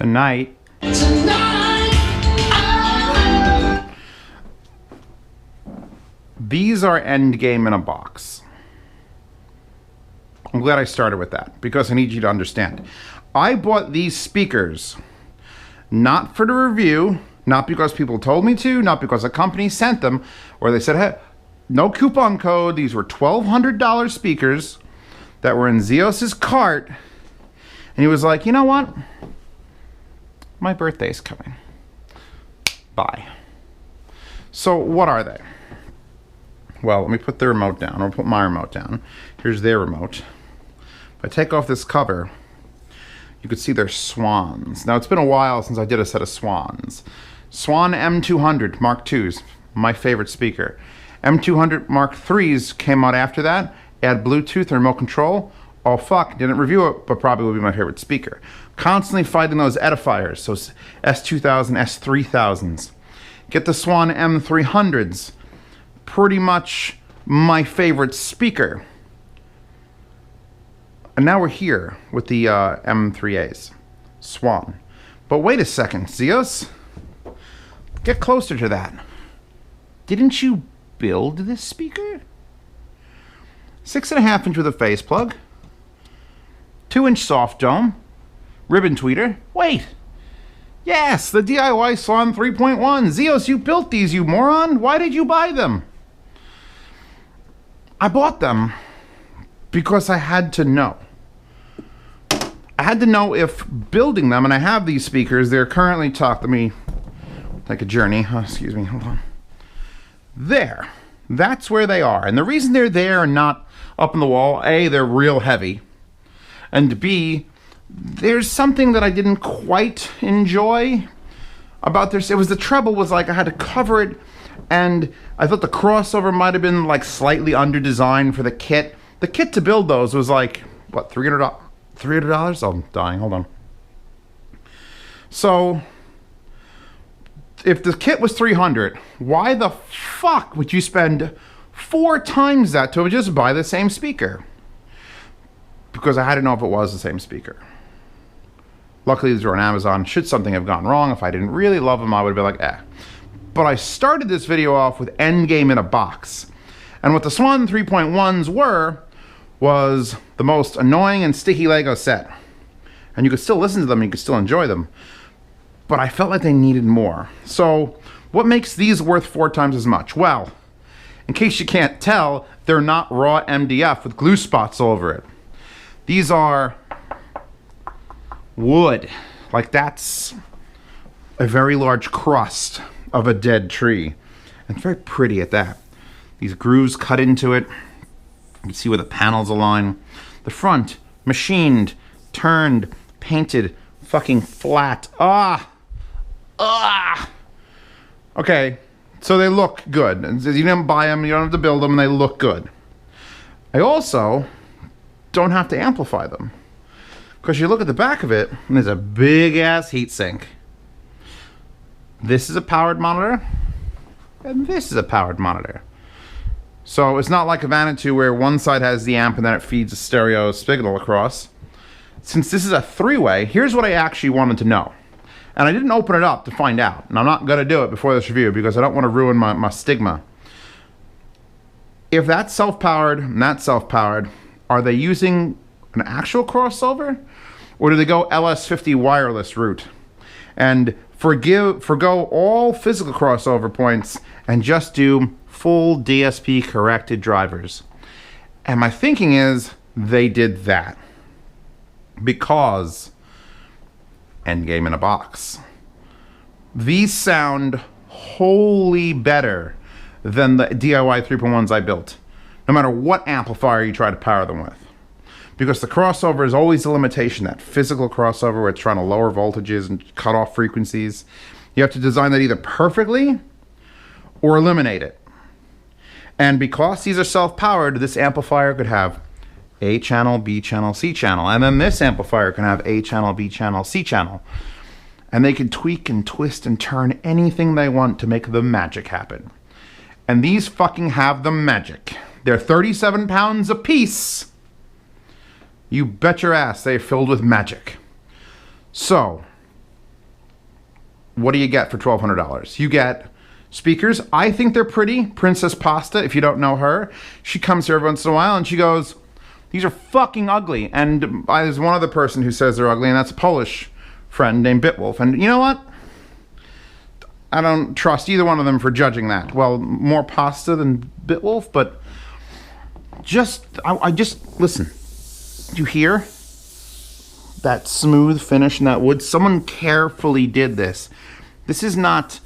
Tonight. These are Endgame-in-a-Box. I'm glad I started with that because I need you to understand. I bought these speakers not for the review, not because people told me to, not because a company sent them, or they said, hey, no coupon code. These were $1,200 speakers that were in Zeos's cart. And he was like, you know what? My birthday's coming. Bye. So what are they? Well, let me put the remote down. I'll put my remote down. Here's their remote. If I take off this cover, you can see they're SWANs. Now, it's been a while since I did a set of SWANs. SWAN M200 Mark IIs, my favorite speaker. M200 Mark IIIs came out after that. Add Bluetooth and remote control. Oh, fuck, didn't review it, but probably would be my favorite speaker. Constantly fighting those edifiers, those S2000, S3000s. Get the SWAN M300s. Pretty much my favorite speaker. And now we're here with the M3as. SWAN. But wait a second, Zeos. Get closer to that. Didn't you build this speaker? 6.5 inch with a face plug. 2-inch soft dome. Ribbon tweeter. Wait. Yes, the DIY SWAN 3.1. Zeos, you built these, you moron. Why did you buy them? I bought them because I had to know. I had to know if building them, and I have these speakers, they're currently tucked. Let me take a journey. Oh, excuse me, hold on. There. That's where they are. And the reason they're there and not up on the wall, A, they're real heavy. And B, there's something that I didn't quite enjoy about this. It was the treble was like I had to cover it, and I thought the crossover might have been like slightly under-designed for the kit. The kit to build those was like, what, $300? $300? Oh, I'm dying, hold on. So, if the kit was $300, why the fuck would you spend 4 times that to just buy the same speaker? Because I had to know if it was the same speaker. Luckily, these were on Amazon. Should something have gone wrong, if I didn't really love them, I would have been like, eh. But I started this video off with Endgame-in-a-Box. And what the SWAN 3.1s were was the most annoying and sticky Lego set. And you could still listen to them, you could still enjoy them. But I felt like they needed more. So, what makes these worth 4 times as much? Well, in case you can't tell, they're not raw MDF with glue spots all over it. These are wood. Like that's a very large crust of a dead tree. And very pretty at that. These grooves cut into it. You can see where the panels align. The front, machined, turned, painted, fucking flat. Okay, so they look good. You didn't buy them, you don't have to build them, and they look good. I also don't have to amplify them. Because you look at the back of it, and there's a big-ass heatsink. This is a powered monitor, and this is a powered monitor. So it's not like a Vanity where one side has the amp and then it feeds a stereo signal across. Since this is a 3-way, here's what I actually wanted to know. And I didn't open it up to find out. And I'm not going to do it before this review because I don't want to ruin my stigma. If that's self-powered and that's self-powered, are they using an actual crossover? Or do they go LS50 wireless route? And forgo all physical crossover points and just do full DSP corrected drivers. And my thinking is they did that because Endgame-in-a-Box. These sound wholly better than the DIY 3.1s I built, no matter what amplifier you try to power them with. Because the crossover is always a limitation, that physical crossover where it's trying to lower voltages and cut off frequencies. You have to design that either perfectly or eliminate it. And because these are self-powered, this amplifier could have A channel, B channel, C channel. And then this amplifier can have A channel, B channel, C channel. And they can tweak and twist and turn anything they want to make the magic happen. And these fucking have the magic. They're 37 pounds a piece. You bet your ass they're filled with magic. So, what do you get for $1,200? You get speakers. I think they're pretty. Princess Pasta, if you don't know her, she comes here every once in a while and she goes, these are fucking ugly. And there's one other person who says they're ugly, and that's a Polish friend named Bitwolf. And you know what? I don't trust either one of them for judging that. Well, more Pasta than Bitwolf, but I just, listen. Do you hear that smooth finish in that wood? Someone carefully did this. This is not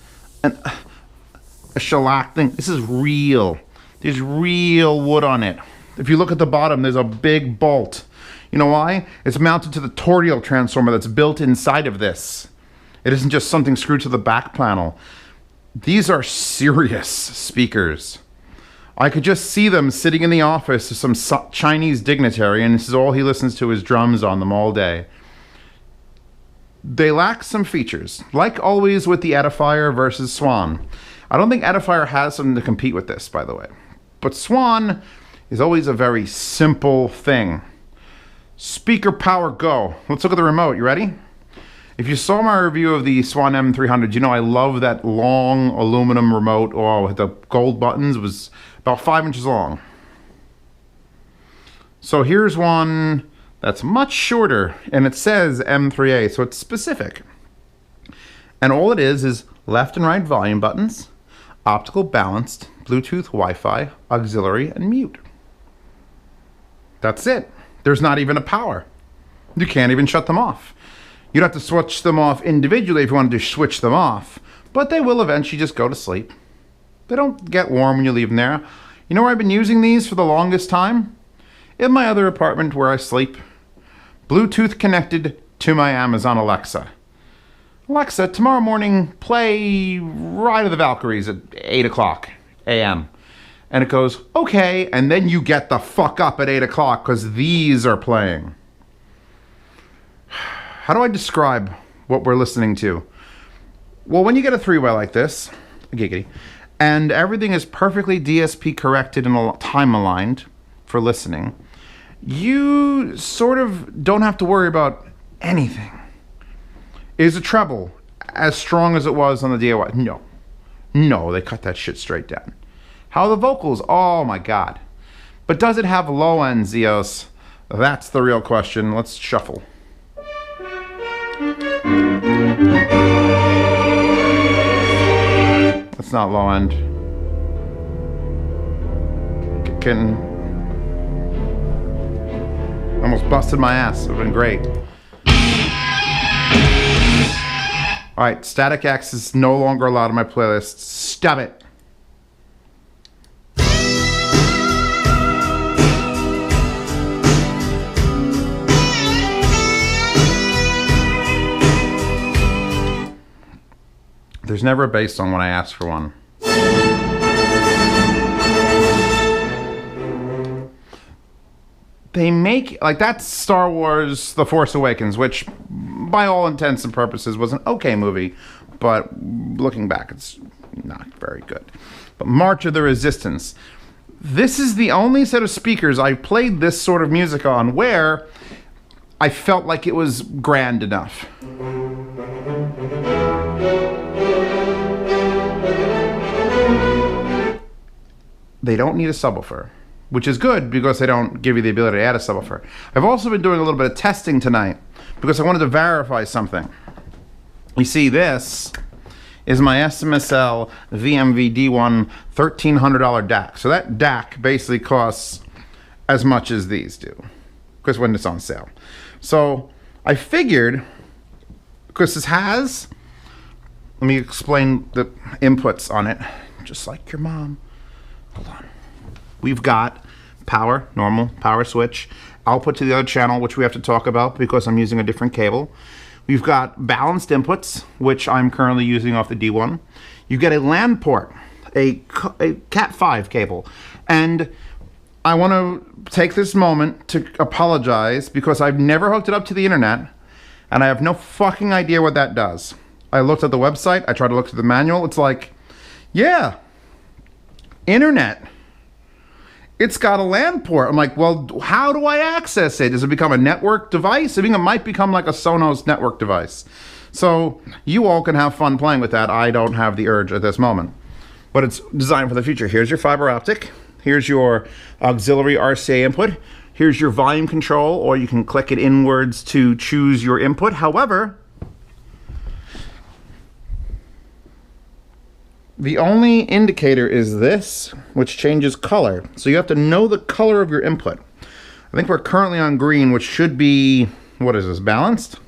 a shellac thing. This is real. There's real wood on it. If you look at the bottom, there's a big bolt. You know why? It's mounted to the Tordial transformer that's built inside of this. It isn't just something screwed to the back panel. These are serious speakers. I could just see them sitting in the office of some Chinese dignitary, and this is all he listens to is drums on them all day. They lack some features, like always with the Edifier versus SWAN. I don't think Edifier has something to compete with this, by the way. But SWAN is always a very simple thing. Speaker power go. Let's look at the remote. You ready? If you saw my review of the SWAN M300, you know I love that long aluminum remote. Oh, the gold buttons was about 5 inches long. So here's one that's much shorter, and it says M3a, so it's specific. And all it is left and right volume buttons, optical balanced, Bluetooth, Wi-Fi, auxiliary, and mute. That's it. There's not even a power. You can't even shut them off. You'd have to switch them off individually if you wanted to switch them off, but they will eventually just go to sleep. They don't get warm when you leave them there. You know where I've been using these for the longest time? In my other apartment where I sleep. Bluetooth connected to my Amazon Alexa. Alexa, tomorrow morning, play Ride of the Valkyries at 8 o'clock a.m. And it goes, okay, and then you get the fuck up at 8 o'clock because these are playing. How do I describe what we're listening to? Well, when you get a three-way like this, a giggity, and everything is perfectly DSP corrected and time aligned for listening, you sort of don't have to worry about anything. Is a treble as strong as it was on the DIY? No. No, they cut that shit straight down. How are the vocals? Oh my God. But does it have low end, Zeos? That's the real question. Let's shuffle. That's not low end. Getting almost busted my ass. It would have been great. Alright, Static X is no longer allowed on my playlist. Stop it. There's never a bass song when I ask for one. They make, like, that's Star Wars The Force Awakens, which by all intents and purposes was an okay movie, but looking back it's not very good. But March of the Resistance, this is the only set of speakers I played this sort of music on where I felt like it was grand enough. They don't need a subwoofer, which is good because they don't give you the ability to add a subwoofer. I've also been doing a little bit of testing tonight because I wanted to verify something. You see, this is my SMSL VMV D1 $1,300 DAC. So that DAC basically costs as much as these do because when it's on sale. So I figured, because this has, let me explain the inputs on it, just like your mom. Hold on. We've got power, normal power switch, output to the other channel, which we have to talk about because I'm using a different cable. We've got balanced inputs, which I'm currently using off the D1. You get a LAN port, a Cat5 cable. And I want to take this moment to apologize because I've never hooked it up to the internet and I have no fucking idea what that does. I looked at the website, I tried to look at the manual, it's like, yeah, internet. It's got a LAN port. I'm like, well, how do I access it? Does it become a network device? I think it might become like a Sonos network device. So you all can have fun playing with that. I don't have the urge at this moment. But it's designed for the future. Here's your fiber optic. Here's your auxiliary RCA input. Here's your volume control, or you can click it inwards to choose your input. However, the only indicator is this, which changes color. So you have to know the color of your input. I think we're currently on green, which should be, what is this, balanced?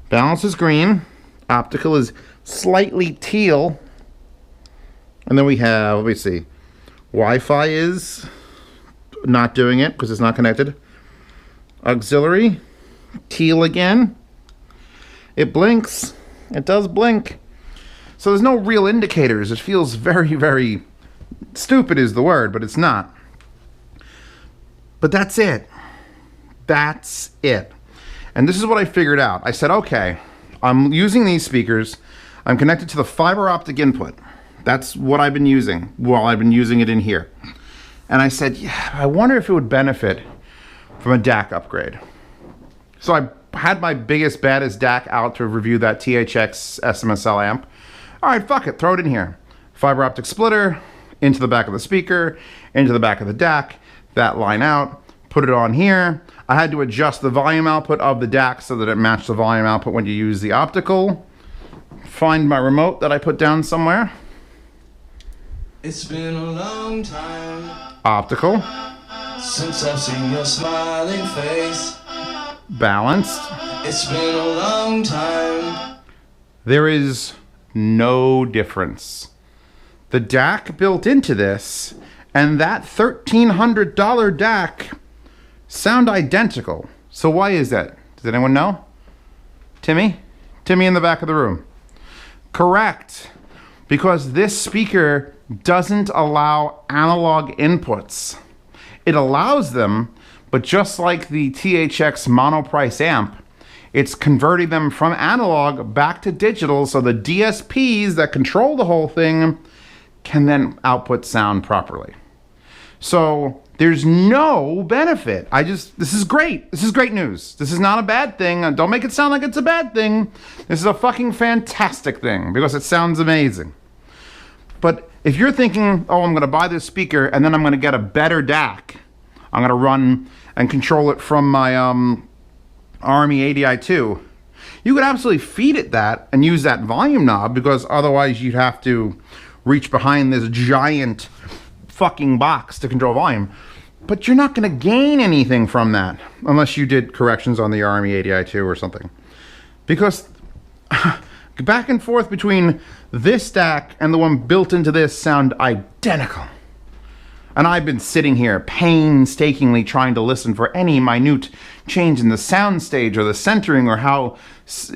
Balance is green. Optical is slightly teal. And then we have, let me see, Wi-Fi is not doing it because it's not connected. Auxiliary, teal again. It blinks. It does blink. So there's no real indicators. It feels very, very stupid is the word, but it's not. But that's it. That's it. And this is what I figured out. I said, okay, I'm using these speakers. I'm connected to the fiber optic input. That's what I've been using while I've been using it in here. And I said, yeah, I wonder if it would benefit from a DAC upgrade. So I had my biggest, baddest DAC out to review that THX SMSL amp. All right, fuck it, throw it in here. Fiber optic splitter, into the back of the speaker, into the back of the DAC, that line out, put it on here. I had to adjust the volume output of the DAC so that it matched the volume output when you use the optical. Find my remote that I put down somewhere. It's been a long time Optical. since I've seen your smiling face. Balanced. It's been a long time. There is no difference. The DAC built into this and that $1,300 DAC sound identical. So why is that? Does anyone know? Timmy? Timmy in the back of the room. Correct. Because this speaker doesn't allow analog inputs. It allows them, but just like the THX monoprice amp, it's converting them from analog back to digital so the DSPs that control the whole thing can then output sound properly. So there's no benefit. This is great. This is great news. This is not a bad thing. Don't make it sound like it's a bad thing. This is a fucking fantastic thing because it sounds amazing. But if you're thinking, oh, I'm going to buy this speaker and then I'm going to get a better DAC, I'm going to run and control it from my Army ADI2, you could absolutely feed it that and use that volume knob because otherwise you'd have to reach behind this giant fucking box to control volume. But you're not going to gain anything from that unless you did corrections on the Army ADI2 or something. Because back and forth between this DAC and the one built into this sound identical. And I've been sitting here painstakingly trying to listen for any minute change in the sound stage or the centering or how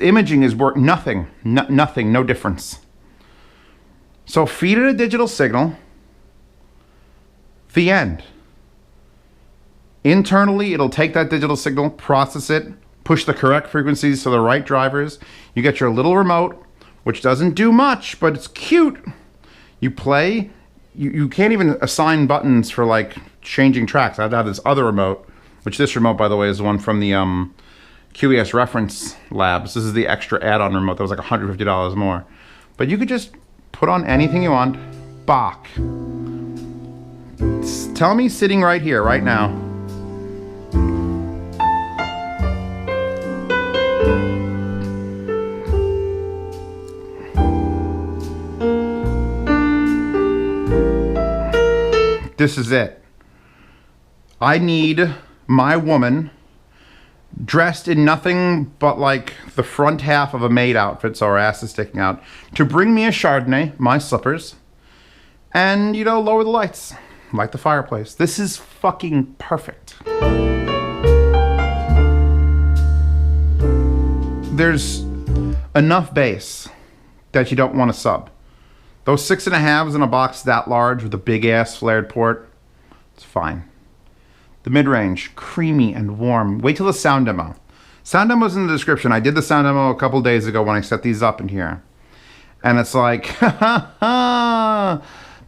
imaging is working. Nothing, nothing, no difference. So feed it a digital signal. The end. Internally, it'll take that digital signal, process it, push the correct frequencies to the right drivers. You get your little remote, which doesn't do much, but it's cute. You play. You can't even assign buttons for like changing tracks. I have to have this other remote, which this remote, by the way, is the one from the QES Reference Labs. This is the extra add-on remote that was like $150 more. But you could just put on anything you want. Bach. Tell me sitting right here, right now. This is it. I need my woman dressed in nothing but like the front half of a maid outfit, so her ass is sticking out, to bring me a Chardonnay, my slippers, and, you know, lower the lights, light the fireplace. This is fucking perfect. There's enough bass that you don't want to sub. Those 6.5s in a box that large with a big ass flared port, it's fine. The mid-range, creamy and warm. Wait till the sound demo. Sound demo's in the description. I did the sound demo a couple days ago when I set these up in here. And it's like,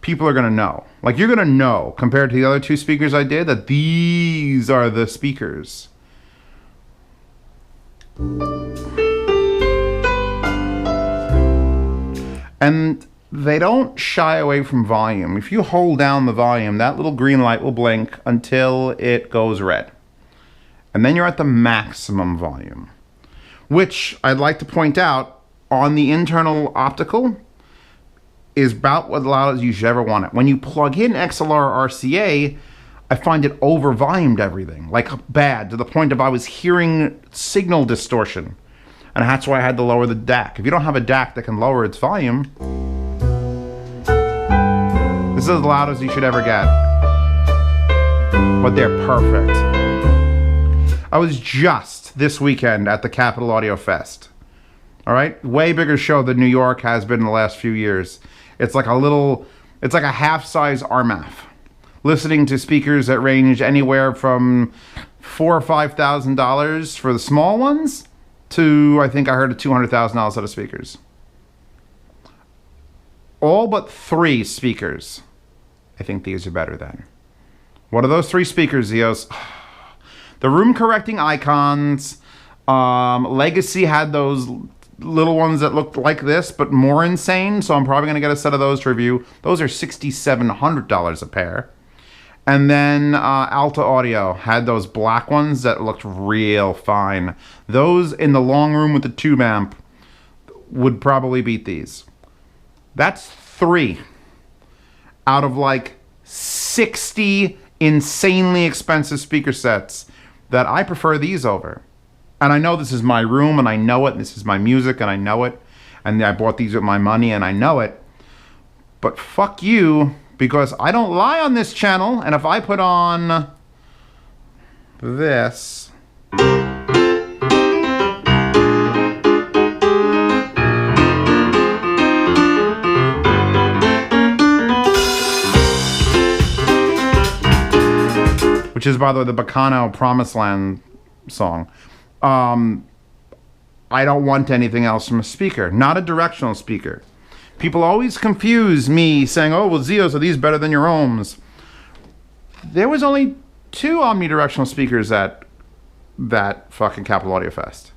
people are gonna know. Like, you're gonna know, compared to the other two speakers I did, that these are the speakers. And they don't shy away from volume. If you hold down the volume, that little green light will blink until it goes red. And then you're at the maximum volume, which I'd like to point out on the internal optical is about what loud as you should ever want it. When you plug in XLR RCA, I find it over volumed everything, like bad, to the point of I was hearing signal distortion. And that's why I had to lower the DAC. If you don't have a DAC that can lower its volume, this is as loud as you should ever get. But they're perfect. I was just this weekend at the Capitol Audio Fest. All right? Way bigger show than New York has been in the last few years. It's like a half-size RMAF. Listening to speakers that range anywhere from $4,000 or $5,000 for the small ones to, I think I heard, a $200,000 set of speakers. All but 3 speakers. I think these are better than. What are those 3 speakers, Zeos? The room correcting icons. Legacy had those little ones that looked like this, but more insane. So I'm probably going to get a set of those to review. Those are $6,700 a pair. And then Alta Audio had those black ones that looked real fine. Those in the long room with the tube amp would probably beat these. That's 3 out of like 60 insanely expensive speaker sets that I prefer these over. And I know this is my room and I know it. And this is my music and I know it. And I bought these with my money and I know it. But fuck you, because I don't lie on this channel. And if I put on this, which is, by the way, the Bacano Promised Land song. I don't want anything else from a speaker, not a directional speaker. People always confuse me saying, oh, well, Zeos, are these better than your ohms? There was only 2 omnidirectional speakers at that fucking Capitol Audio Fest.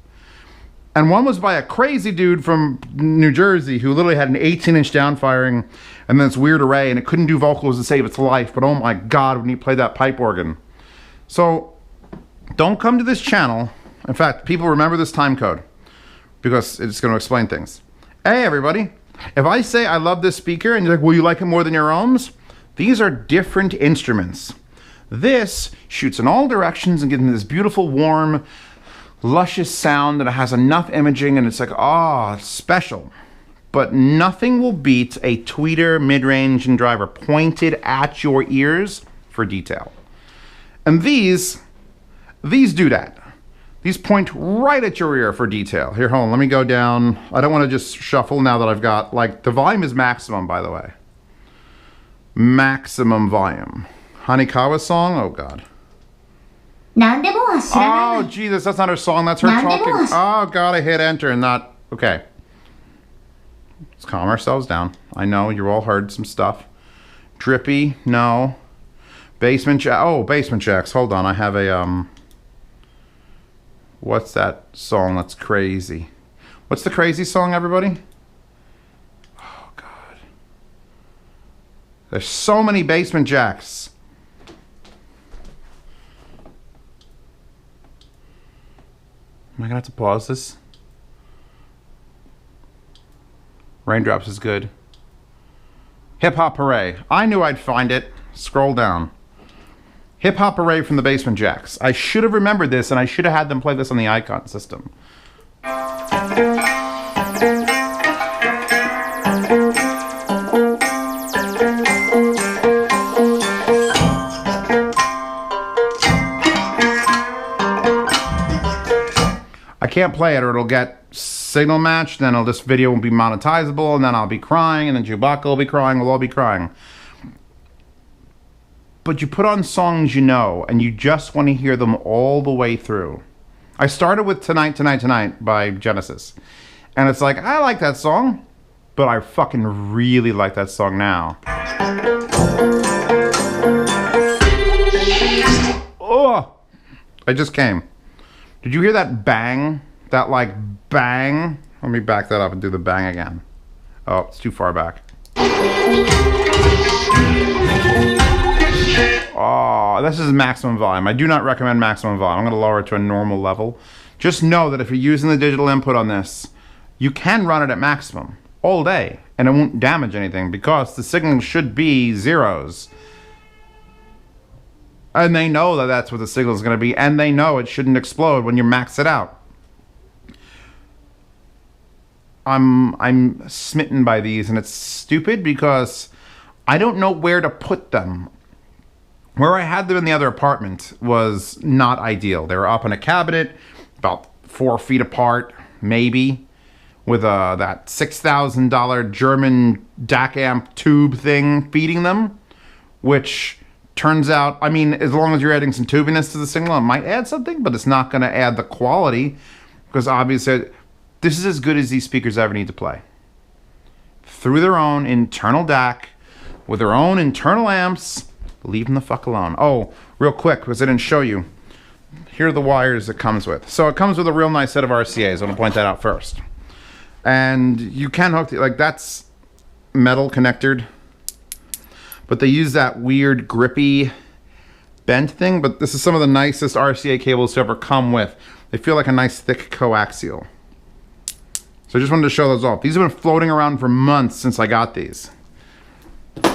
And one was by a crazy dude from New Jersey who literally had an 18-inch downfiring and then this weird array, and it couldn't do vocals to save its life. But oh my God, when he played that pipe organ. So don't come to this channel. In fact, people remember this time code because it's going to explain things. Hey, everybody. If I say I love this speaker and you're like, well, you like it more than your ohms? These are different instruments. This shoots in all directions and gives me this beautiful, warm, luscious sound that has enough imaging and it's like, oh, it's special. But nothing will beat a tweeter, mid-range, and driver pointed at your ears for detail. And these do that. These point right at your ear for detail. Here, hold on, let me go down. I don't want to just shuffle now that I've got, like, the volume is maximum, by the way. Maximum volume. Hanikawa song? Oh, God. Oh, Jesus, that's not her song. That's her talking. Oh, God, I hit enter and not... Okay. Let's calm ourselves down. I know you all heard some stuff. Drippy, no. Basement Jack. Oh, Basement Jacks. Hold on, I have a... What's that song that's crazy? What's the crazy song, everybody? Oh, God. There's so many Basement Jacks. Am I gonna have to pause this? Raindrops is good. Hip Hop Hooray. I knew I'd find it. Scroll down. Hip Hop Hooray from the Basement Jacks. I should have remembered this, and I should have had them play this on the icon system. I can't play it or it'll get signal matched, then this video won't be monetizable, and then I'll be crying, and then Chewbacca will be crying, we'll all be crying. But you put on songs you know, and you just want to hear them all the way through. I started with Tonight, Tonight, Tonight by Genesis. And it's like, I like that song, but I fucking really like that song now. Oh! I just came. Did you hear that bang? That like bang? Let me back that up and do the bang again. Oh, it's too far back. Oh, this is maximum volume. I do not recommend maximum volume. I'm going to lower it to a normal level. Just know that if you're using the digital input on this, you can run it at maximum all day, and it won't damage anything because the signal should be zeros. And they know that that's what the signal is going to be, and they know it shouldn't explode when you max it out. I'm smitten by these, and it's stupid because I don't know where to put them. Where I had them in the other apartment was not ideal. They were up in a cabinet, about 4 feet apart, maybe, with that $6,000 German DAC amp tube thing feeding them, which turns out, I mean, as long as you're adding some tubiness to the signal, it might add something, but it's not going to add the quality, because obviously this is as good as these speakers ever need to play. Through their own internal DAC, with their own internal amps, leave them the fuck alone. Oh, real quick, because I didn't show you. Here are the wires it comes with. So it comes with a real nice set of RCAs. I want to point that out first. And you can hook, like that's metal connected, but they use that weird grippy bent thing, but this is some of the nicest RCA cables to ever come with. They feel like a nice thick coaxial. So I just wanted to show those off. These have been floating around for months since I got these.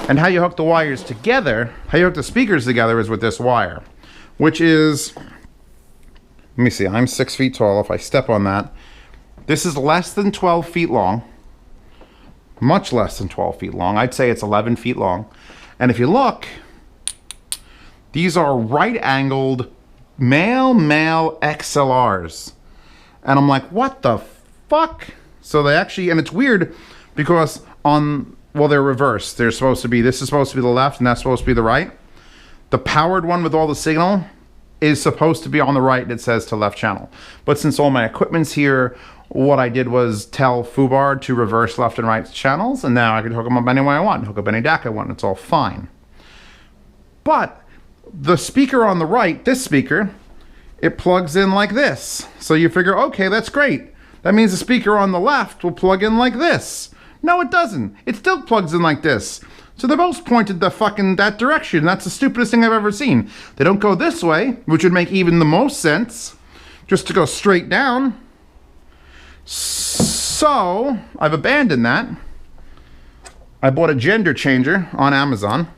And how you hook the wires together, how you hook the speakers together is with this wire, which is, let me see, I'm 6 feet tall. If I step on that, this is less than 12 feet long, much less than 12 feet long. I'd say it's 11 feet long. And if you look, these are right-angled male XLRs. And I'm like, what the fuck? So they actually, and it's weird because on, well, they're reversed. They're supposed to be, this is supposed to be the left and that's supposed to be the right. The powered one with all the signal is supposed to be on the right and it says to left channel. But since all my equipment's here, what I did was tell FUBAR to reverse left and right channels, and now I can hook them up any way I want, hook up any DAC I want, it's all fine. But the speaker on the right, this speaker, it plugs in like this. So you figure, okay, that's great. That means the speaker on the left will plug in like this. No, it doesn't. It still plugs in like this. So they're both pointed the fucking that direction. That's the stupidest thing I've ever seen. They don't go this way, which would make even the most sense, just to go straight down. So I've abandoned that. I bought a gender changer on Amazon.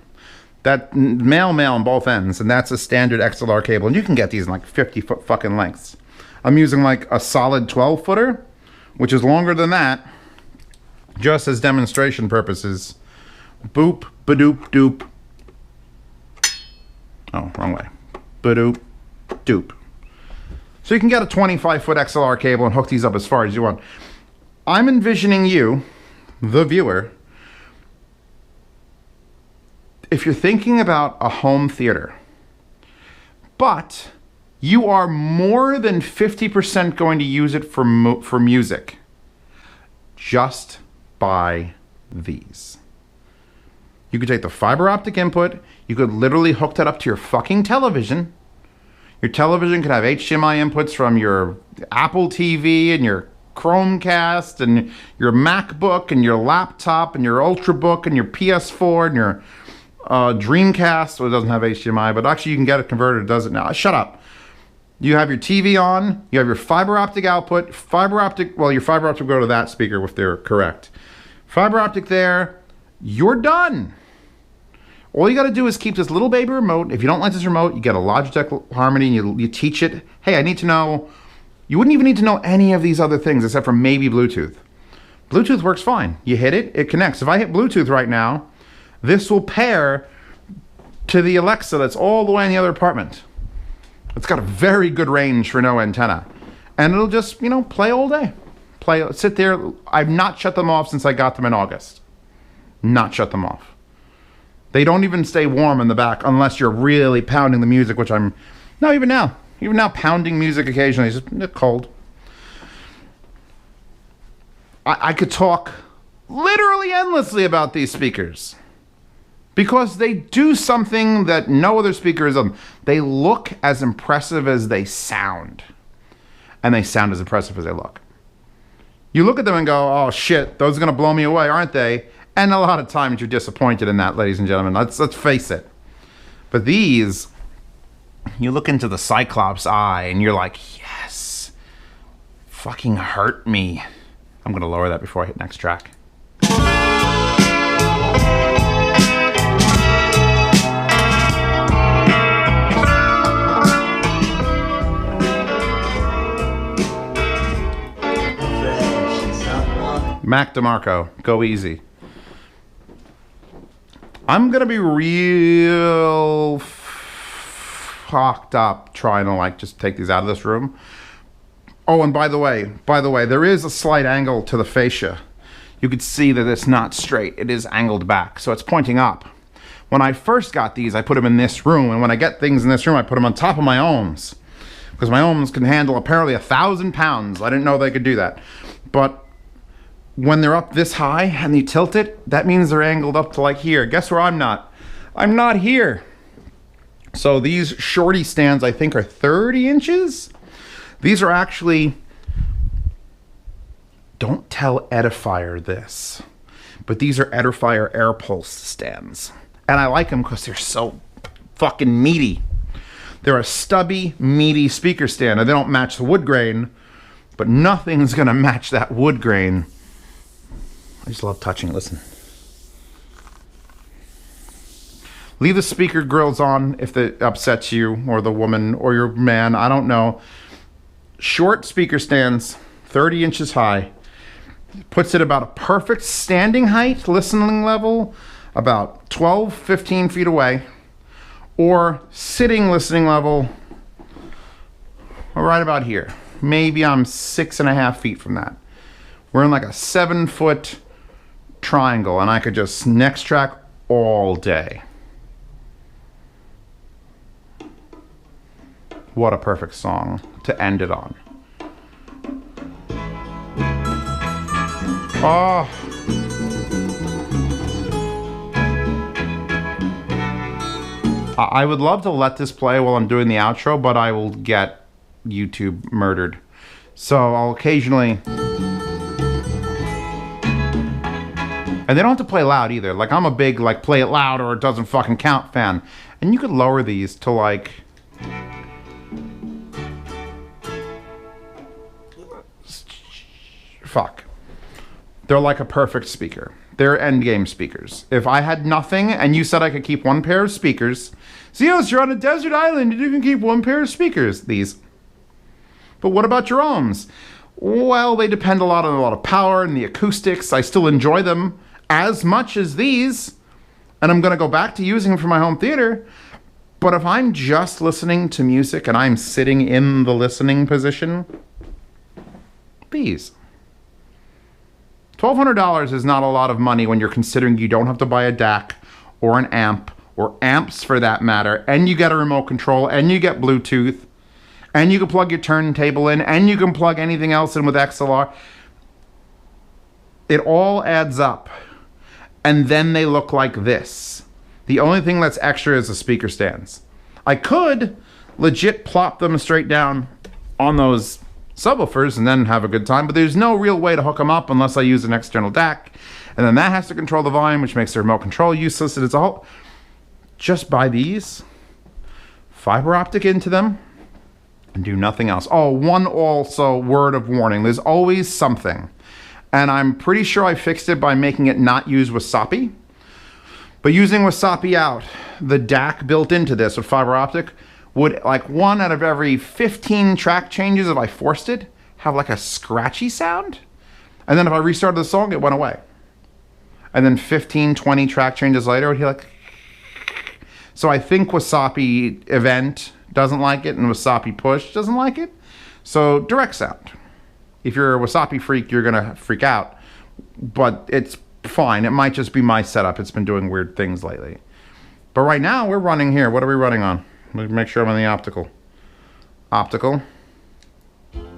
That male on both ends, and that's a standard XLR cable. And you can get these in like 50-foot fucking lengths. I'm using like a solid 12-footer, which is longer than that, just as demonstration purposes. Boop, ba-doop, doop. Oh, wrong way. Ba-doop, doop. So you can get a 25-foot XLR cable and hook these up as far as you want. I'm envisioning you, the viewer, if you're thinking about a home theater, but you are more than 50% going to use it for music, just buy these. You could take the fiber optic input, you could literally hook that up to your fucking television. Your television could have HDMI inputs from your Apple TV and your Chromecast and your MacBook and your laptop and your Ultrabook and your PS4 and your Dreamcast. Well, it doesn't have HDMI, but actually you can get it converted. It does it now. Shut up. You have your TV on. You have your fiber optic output. Fiber optic, well, your fiber optic will go to that speaker if they're correct. Fiber optic there. You're done. All you got to do is keep this little baby remote. If you don't like this remote, you get a Logitech Harmony and you teach it. Hey, I need to know. You wouldn't even need to know any of these other things except for maybe Bluetooth. Bluetooth works fine. You hit it, it connects. If I hit Bluetooth right now, this will pair to the Alexa that's all the way in the other apartment. It's got a very good range for no antenna. And it'll just, you know, play all day. Sit there. I've not shut them off since I got them in August. Not shut them off. They don't even stay warm in the back unless you're really pounding the music, which I'm, no, even now pounding music occasionally, it's just cold. I could talk literally endlessly about these speakers because they do something that no other speaker is. They look as impressive as they sound, and they sound as impressive as they look. You look at them and go, oh shit, those are going to blow me away, aren't they? And a lot of times you're disappointed in that, ladies and gentlemen. Let's face it. But these, you look into the Cyclops eye and you're like, yes, fucking hurt me. I'm going to lower that before I hit next track. Mac DeMarco, go easy. I'm gonna be real fucked up trying to like just take these out of this room. Oh, and by the way, there is a slight angle to the fascia. You could see that it's not straight. It is angled back, so it's pointing up. When I first got these, I put them in this room, and when I get things in this room, I put them on top of my ohms. Because my ohms can handle apparently 1,000 pounds. I didn't know they could do that. But when they're up this high and you tilt it, that means they're angled up to like here. Guess where I'm not? I'm not here. So these shorty stands, I think, are 30 inches. These are actually, don't tell Edifier this, but these are Edifier Air Pulse stands. And I like them because they're so fucking meaty. They're a stubby, meaty speaker stand. And they don't match the wood grain, but nothing's gonna match that wood grain. I just love touching. Listen. Leave the speaker grills on if it upsets you or the woman or your man. I don't know. Short speaker stands, 30 inches high. Puts it about a perfect standing height, listening level, about 12, 15 feet away. Or sitting listening level, right about here. Maybe I'm 6.5 feet from that. We're in like a 7-foot triangle, and I could just next track all day. What a perfect song to end it on. Oh. I would love to let this play while I'm doing the outro, but I will get YouTube murdered. So I'll occasionally... And they don't have to play loud either. Like, I'm a big, like, play it loud or it doesn't fucking count fan. And you could lower these to, like... Fuck. They're like a perfect speaker. They're endgame speakers. If I had nothing and you said I could keep one pair of speakers... Zeus, you're on a desert island and you can keep one pair of speakers. These. But what about your ohms? Well, they depend a lot on a lot of power and the acoustics. I still enjoy them as much as these, and I'm going to go back to using them for my home theater. But if I'm just listening to music and I'm sitting in the listening position, these. $1,200 is not a lot of money when you're considering you don't have to buy a DAC or an amp, or amps for that matter, and you get a remote control, and you get Bluetooth, and you can plug your turntable in, and you can plug anything else in with XLR. It all adds up. And then they look like this. The only thing that's extra is the speaker stands. I could legit plop them straight down on those subwoofers and then have a good time, but there's no real way to hook them up unless I use an external DAC. And then that has to control the volume, which makes the remote control useless. It's all... Just buy these, fiber optic into them, and do nothing else. Oh, one also word of warning. There's always something. And I'm pretty sure I fixed it by making it not use Wasapi. But using Wasapi out, the DAC built into this with fiber optic would, like, 1 out of every 15 track changes, if I forced it, have like a scratchy sound. And then if I restarted the song, it went away. And then 15, 20 track changes later, it would be like... So I think Wasapi Event doesn't like it, and Wasapi Push doesn't like it. So direct sound. If you're a Wasapi freak, you're gonna freak out. But it's fine. It might just be my setup. It's been doing weird things lately. But right now, we're running here. What are we running on? Let me make sure I'm on the optical. Optical.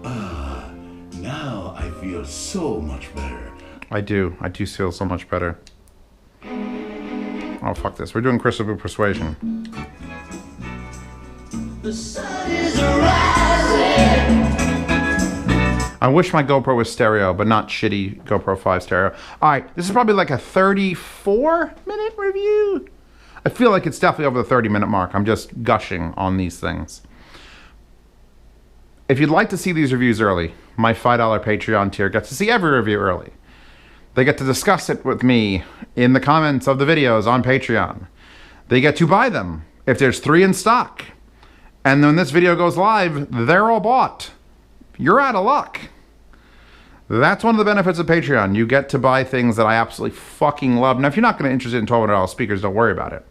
Now I feel so much better. I do. I do feel so much better. Oh, fuck this. We're doing Crystal Persuasion. The sun is rising. I wish my GoPro was stereo, but not shitty GoPro 5 stereo. All right, this is probably like a 34-minute review. I feel like it's definitely over the 30-minute mark. I'm just gushing on these things. If you'd like to see these reviews early, my $5 Patreon tier gets to see every review early. They get to discuss it with me in the comments of the videos on Patreon. They get to buy them if there's 3 in stock. And when this video goes live, they're all bought. You're out of luck. That's one of the benefits of Patreon. You get to buy things that I absolutely fucking love. Now, if you're not going to interested in $1,200 speakers, don't worry about it.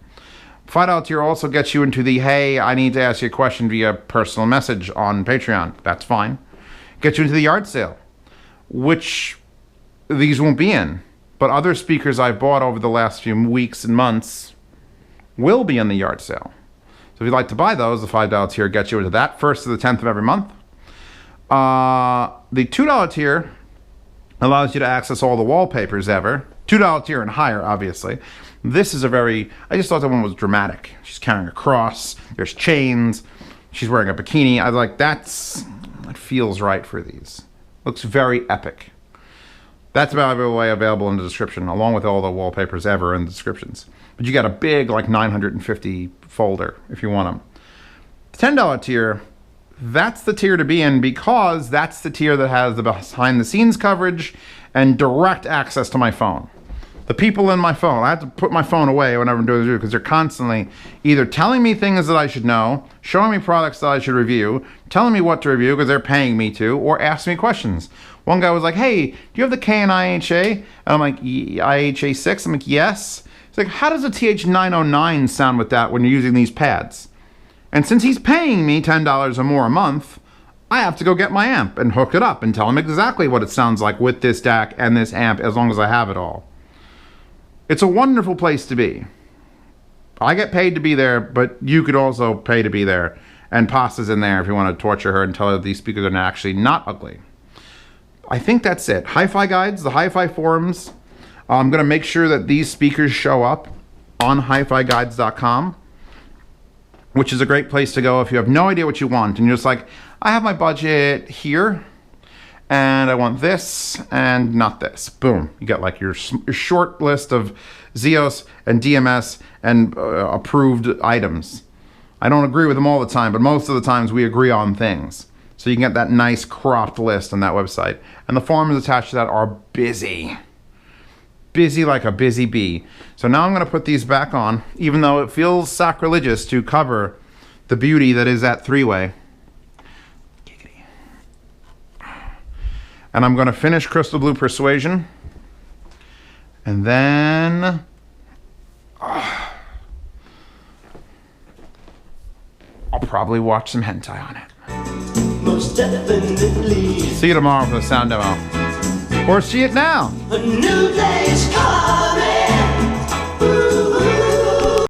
$5 tier also gets you into the, hey, I need to ask you a question via personal message on Patreon. That's fine. Gets you into the yard sale, which these won't be in. But other speakers I've bought over the last few weeks and months will be in the yard sale. So if you'd like to buy those, the $5 tier gets you into that 1st to the 10th of every month. The $2 tier allows you to access all the wallpapers ever. $2 tier and higher, obviously. This is a very, I just thought that one was dramatic. She's carrying a cross, there's chains, she's wearing a bikini. I was like, that feels right for these. Looks very epic. That's, by the way, available in the description, along with all the wallpapers ever in the descriptions. But you got a big, like, 950 folder if you want them. The $10 tier, that's the tier to be in because that's the tier that has the behind-the-scenes coverage and direct access to my phone. The people in my phone, I have to put my phone away whenever I'm doing this because they're constantly either telling me things that I should know, showing me products that I should review, telling me what to review because they're paying me to, or asking me questions. One guy was like, hey, do you have the K and IHA? And I'm like, IHA 6? I'm like, yes. He's like, how does a TH909 sound with that when you're using these pads? And since he's paying me $10 or more a month, I have to go get my amp and hook it up and tell him exactly what it sounds like with this DAC and this amp as long as I have it all. It's a wonderful place to be. I get paid to be there, but you could also pay to be there. And Pasta's in there if you want to torture her and tell her these speakers are actually not ugly. I think that's it. Hi-Fi Guides, the Hi-Fi forums. I'm going to make sure that these speakers show up on hifiguides.com, which is a great place to go if you have no idea what you want. And you're just like, I have my budget here. And I want this and not this. Boom. You got like your short list of Zeos and DMS and approved items. I don't agree with them all the time, but most of the times we agree on things. So you can get that nice cropped list on that website. And the forums attached to that are busy. Busy like a busy bee. So now I'm going to put these back on, even though it feels sacrilegious to cover the beauty that is that 3-way. And I'm going to finish Crystal Blue Persuasion. And then I'll probably watch some hentai on it. Most definitely. See you tomorrow for the sound demo. Or see it now. A new day is coming.